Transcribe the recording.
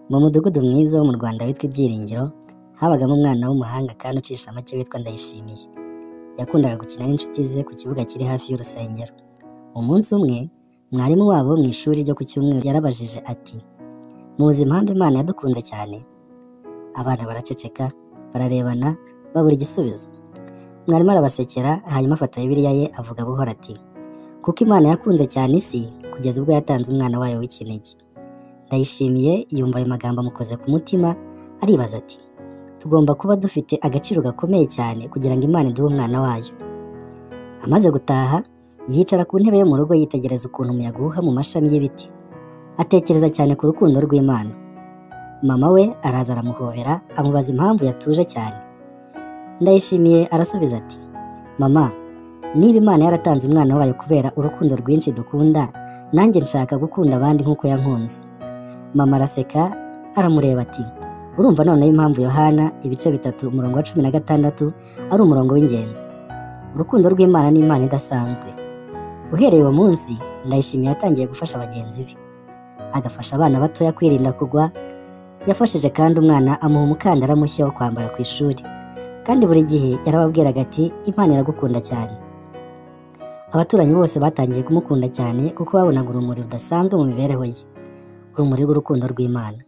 Mu mudugudu mwiza wo mu Rwanda witwa Ibyiringiro, habagamo umwana w'umuhanga kandi ucisha make witwa Ndayishimiye. Yakundaga gukina n'inshuti ze ku kibuga kiri hafi y'urusengero. Umunsi umwe, mwarimu wabo wo mu ishuri ryo ku Cyumweru yarabajije ati: "Muzi impamvu Imana yadukunze cyane?" Abana baraceceka, bararebana, babura igisubizo. Mwarimu arabasekera, hanyuma afata Bibiliya ye avuga buhoro ati: "Kuko Imana yakunze cyane isi kugeza ubwo yatanze umwana wayo w'ikinege." Ndayishimiye yumva ayo magambo amukoze ku mutima, aribaza ati: "Tugomba kuba dufite agaciro gakomeye cyane kugira ngo Imana iduhe umwana wayo." Amaze gutaha, yicara ku ntebe yo mu rugo yitegereza ukuntu umuyaga uhuha mu mashami y'ibiti. Atekereza cyane ku rukundo rw'Imana. Mama we araza aramuhobera, amubaza impamvu yatuje cyane. Ndayishimiye arasubiza ati: "Mama, niba Imana yaratanze umwana wayo kubera urukundo rwinshi dukunda, nanjye nshaka gukunda abandi nk'uko yankunze." Mama araseka, aramureba ati: "Urumva noneho impamvu Yohana 3:16 ari umurongo w'ingenzi. Urukundo rw'Imana ni Imana idasanzwe." Uhereye uwo munsi, Ndayishimiye yatangiye gufasha bagenzi be. Agafasha abana batoya kwirinda kugwa. Yafashije kandi umwana amuha umukandara mushya wo kwambara ku ishuri. Kandi buri gihe yarababwiraga ati: "Imana iragukunda cyane." Abaturanyi bose batangiye kumukunda cyane kuko babonaga urumuri rudasanzwe mu mibereho ye. Urumuri rw'urukundo rw'Imana.